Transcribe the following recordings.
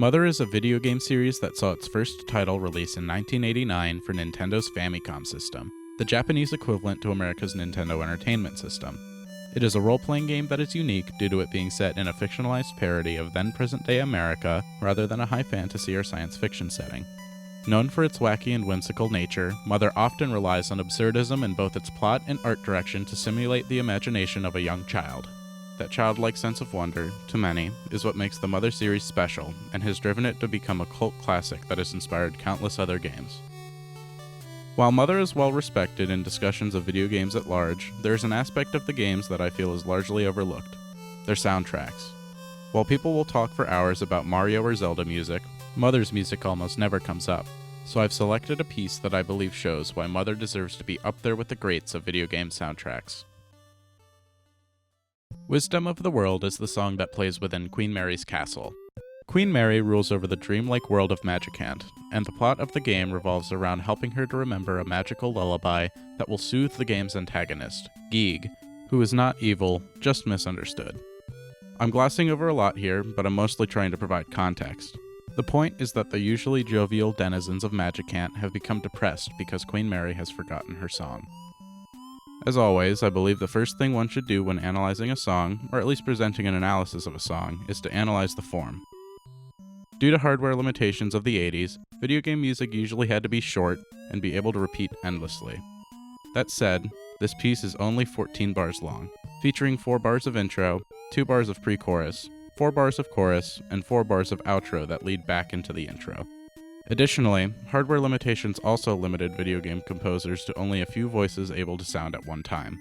Mother is a video game series that saw its first title released in 1989 for Nintendo's Famicom system, the Japanese equivalent to America's Nintendo Entertainment System. It is a role-playing game that is unique due to it being set in a fictionalized parody of then-present-day America rather than a high fantasy or science fiction setting. Known for its wacky and whimsical nature, Mother often relies on absurdism in both its plot and art direction to simulate the imagination of a young child. That childlike sense of wonder, to many, is what makes the Mother series special and has driven it to become a cult classic that has inspired countless other games. While Mother is well respected in discussions of video games at large, there is an aspect of the games that I feel is largely overlooked: their soundtracks. While people will talk for hours about Mario or Zelda music, Mother's music almost never comes up, so I've selected a piece that I believe shows why Mother deserves to be up there with the greats of video game soundtracks. Wisdom of the World is the song that plays within Queen Mary's castle. Queen Mary rules over the dreamlike world of Magicant, and the plot of the game revolves around helping her to remember a magical lullaby that will soothe the game's antagonist, Geeg, who is not evil, just misunderstood. I'm glossing over a lot here, but I'm mostly trying to provide context. The point is that the usually jovial denizens of Magicant have become depressed because Queen Mary has forgotten her song. As always, I believe the first thing one should do when analyzing a song, or at least presenting an analysis of a song, is to analyze the form. Due to hardware limitations of the 80s, video game music usually had to be short and be able to repeat endlessly. That said, this piece is only 14 bars long, featuring 4 bars of intro, 2 bars of pre-chorus, 4 bars of chorus, and 4 bars of outro that lead back into the intro. Additionally, hardware limitations also limited video game composers to only a few voices able to sound at one time.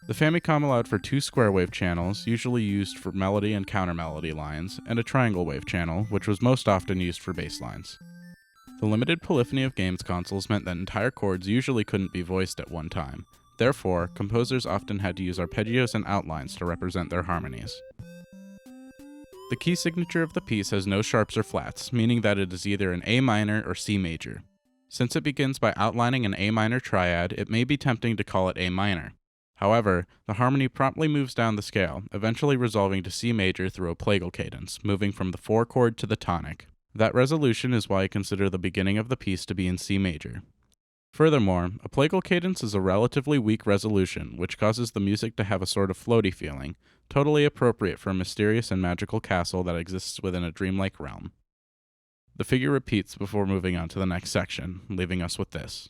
The Famicom allowed for 2 square wave channels, usually used for melody and counter-melody lines, and a triangle wave channel, which was most often used for bass lines. The limited polyphony of games consoles meant that entire chords usually couldn't be voiced at one time. Therefore, composers often had to use arpeggios and outlines to represent their harmonies. The key signature of the piece has no sharps or flats, meaning that it is either an A minor or C major. Since it begins by outlining an A minor triad, it may be tempting to call it A minor. However, the harmony promptly moves down the scale, eventually resolving to C major through a plagal cadence, moving from the 4 chord to the tonic. That resolution is why I consider the beginning of the piece to be in C major. Furthermore, a plagal cadence is a relatively weak resolution, which causes the music to have a sort of floaty feeling, totally appropriate for a mysterious and magical castle that exists within a dreamlike realm. The figure repeats before moving on to the next section, leaving us with this.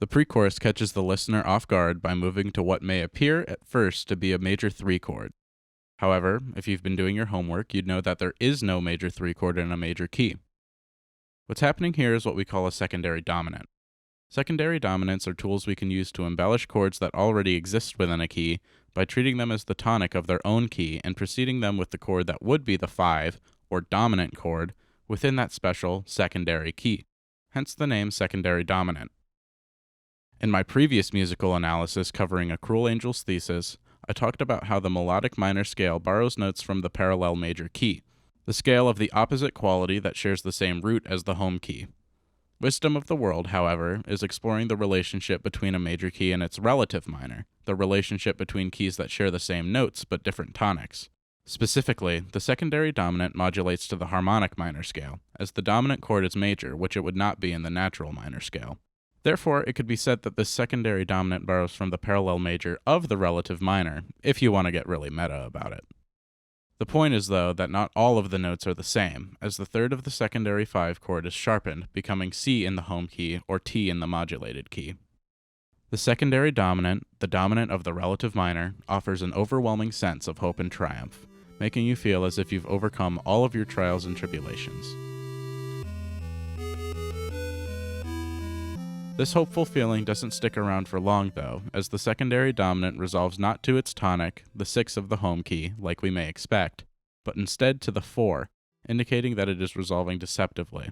The pre-chorus catches the listener off guard by moving to what may appear at first to be a major 3 chord. However, if you've been doing your homework, you'd know that there is no major 3 chord in a major key. What's happening here is what we call a secondary dominant. Secondary dominants are tools we can use to embellish chords that already exist within a key by treating them as the tonic of their own key and preceding them with the chord that would be the 5, or dominant chord, within that special secondary key. Hence the name secondary dominant. In my previous musical analysis covering A Cruel Angel's Thesis, I talked about how the melodic minor scale borrows notes from the parallel major key, the scale of the opposite quality that shares the same root as the home key. Wisdom of the World, however, is exploring the relationship between a major key and its relative minor, the relationship between keys that share the same notes but different tonics. Specifically, the secondary dominant modulates to the harmonic minor scale, as the dominant chord is major, which it would not be in the natural minor scale. Therefore, it could be said that this secondary dominant borrows from the parallel major of the relative minor, if you want to get really meta about it. The point is, though, that not all of the notes are the same, as the third of the secondary 5 chord is sharpened, becoming C in the home key or T in the modulated key. The secondary dominant, the dominant of the relative minor, offers an overwhelming sense of hope and triumph, making you feel as if you've overcome all of your trials and tribulations. This hopeful feeling doesn't stick around for long, though, as the secondary dominant resolves not to its tonic, the 6 of the home key, like we may expect, but instead to the 4, indicating that it is resolving deceptively.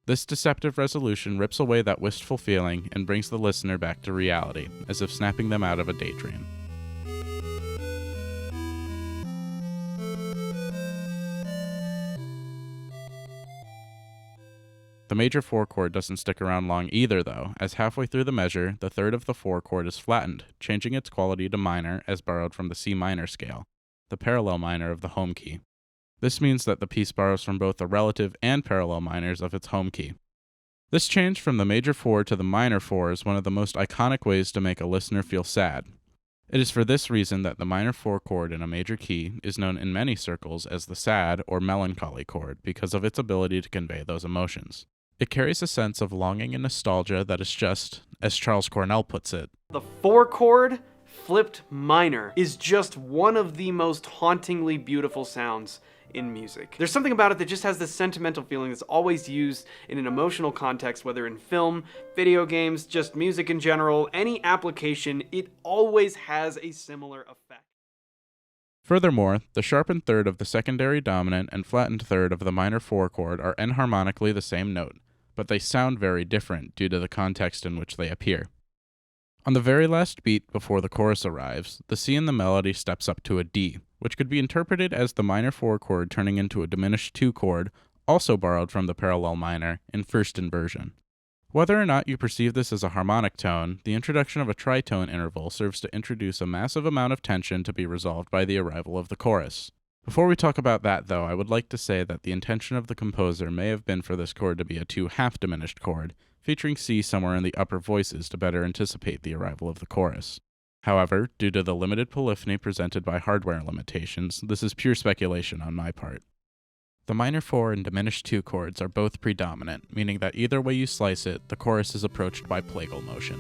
This deceptive resolution rips away that wistful feeling and brings the listener back to reality, as if snapping them out of a daydream. The major 4 chord doesn't stick around long either though, as halfway through the measure, the third of the 4 chord is flattened, changing its quality to minor as borrowed from the C minor scale, the parallel minor of the home key. This means that the piece borrows from both the relative and parallel minors of its home key. This change from the major 4 to the minor 4 is one of the most iconic ways to make a listener feel sad. It is for this reason that the minor 4 chord in a major key is known in many circles as the sad or melancholy chord because of its ability to convey those emotions. It carries a sense of longing and nostalgia that is just, as Charles Cornell puts it, the 4 chord flipped minor is just one of the most hauntingly beautiful sounds in music. There's something about it that just has this sentimental feeling that's always used in an emotional context, whether in film, video games, just music in general, any application, it always has a similar effect. Furthermore, the sharpened third of the secondary dominant and flattened third of the minor 4 chord are enharmonically the same note, but they sound very different due to the context in which they appear. On the very last beat before the chorus arrives, the C in the melody steps up to a D, which could be interpreted as the minor 4 chord turning into a diminished 2 chord, also borrowed from the parallel minor, in first inversion. Whether or not you perceive this as a harmonic tone, the introduction of a tritone interval serves to introduce a massive amount of tension to be resolved by the arrival of the chorus. Before we talk about that, though, I would like to say that the intention of the composer may have been for this chord to be a 2 half-diminished chord, featuring C somewhere in the upper voices to better anticipate the arrival of the chorus. However, due to the limited polyphony presented by hardware limitations, this is pure speculation on my part. The minor 4 and diminished 2 chords are both predominant, meaning that either way you slice it, the chorus is approached by plagal motion.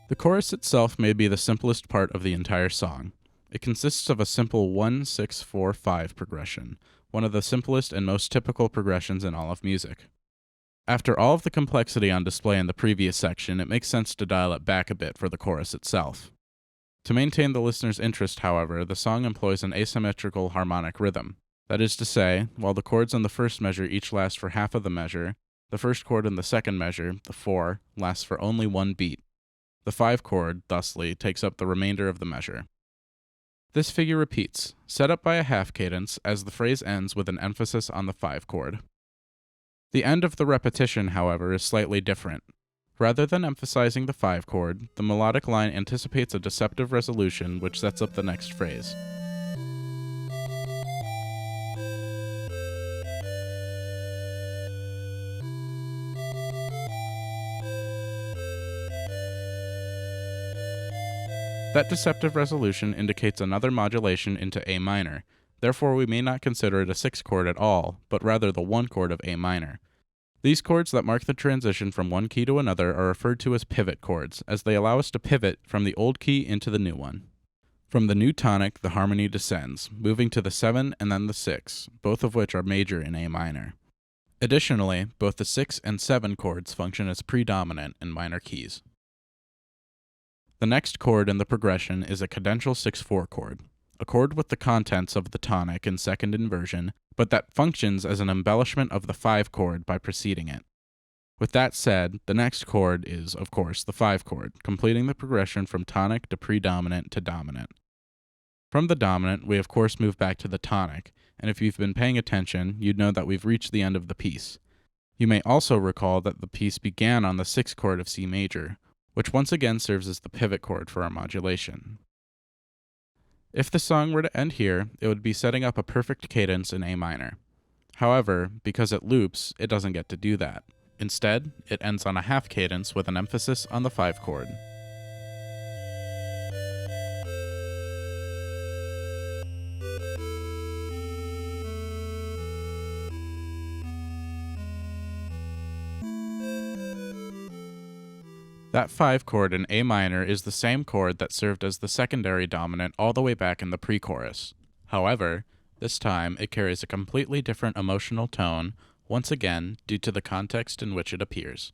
The chorus itself may be the simplest part of the entire song. It consists of a simple 1-6-4-5 progression, one of the simplest and most typical progressions in all of music. After all of the complexity on display in the previous section, it makes sense to dial it back a bit for the chorus itself. To maintain the listener's interest, however, the song employs an asymmetrical harmonic rhythm. That is to say, while the chords in the first measure each last for half of the measure, the first chord in the second measure, the 4, lasts for only one beat. The 5 chord, thusly, takes up the remainder of the measure. This figure repeats, set up by a half cadence, as the phrase ends with an emphasis on the 5 chord. The end of the repetition, however, is slightly different. Rather than emphasizing the 5 chord, the melodic line anticipates a deceptive resolution which sets up the next phrase. That deceptive resolution indicates another modulation into A minor, therefore we may not consider it a 6 chord at all, but rather the 1 chord of A minor. These chords that mark the transition from one key to another are referred to as pivot chords, as they allow us to pivot from the old key into the new one. From the new tonic, the harmony descends, moving to the 7 and then the 6, both of which are major in A minor. Additionally, both the 6 and 7 chords function as predominant in minor keys. The next chord in the progression is a cadential 6-4 chord, a chord with the contents of the tonic in second inversion, but that functions as an embellishment of the 5 chord by preceding it. With that said, the next chord is, of course, the 5 chord, completing the progression from tonic to predominant to dominant. From the dominant, we of course move back to the tonic, and if you've been paying attention, you'd know that we've reached the end of the piece. You may also recall that the piece began on the 6th chord of C major, which once again serves as the pivot chord for our modulation. If the song were to end here, it would be setting up a perfect cadence in A minor. However, because it loops, it doesn't get to do that. Instead, it ends on a half cadence with an emphasis on the 5 chord. That 5 chord in A minor is the same chord that served as the secondary dominant all the way back in the pre-chorus. However, this time it carries a completely different emotional tone, once again due to the context in which it appears.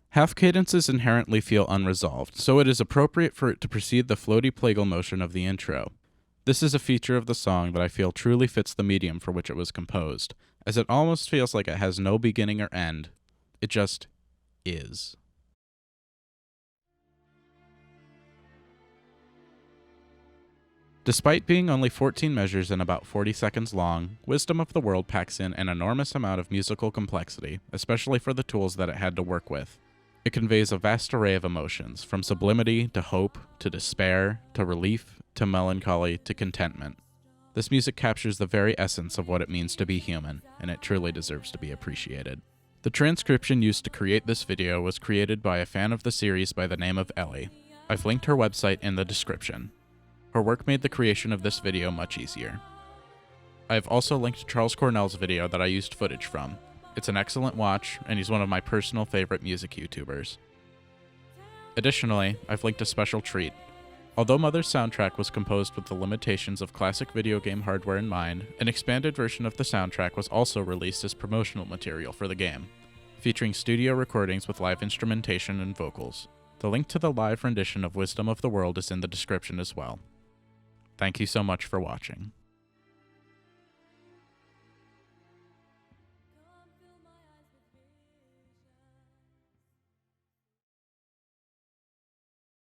Half cadences inherently feel unresolved, so it is appropriate for it to precede the floaty plagal motion of the intro. This is a feature of the song that I feel truly fits the medium for which it was composed, as it almost feels like it has no beginning or end. It just is. Despite being only 14 measures and about 40 seconds long, Wisdom of the World packs in an enormous amount of musical complexity, especially for the tools that it had to work with. It conveys a vast array of emotions, from sublimity to hope to despair to relief to melancholy to contentment. This music captures the very essence of what it means to be human, and it truly deserves to be appreciated. The transcription used to create this video was created by a fan of the series by the name of Ellie. I've linked her website in the description. Her work made the creation of this video much easier. I've also linked Charles Cornell's video that I used footage from. It's an excellent watch, and he's one of my personal favorite music YouTubers. Additionally, I've linked a special treat. Although Mother's soundtrack was composed with the limitations of classic video game hardware in mind, an expanded version of the soundtrack was also released as promotional material for the game, featuring studio recordings with live instrumentation and vocals. The link to the live rendition of Wisdom of the World is in the description as well. Thank you so much for watching.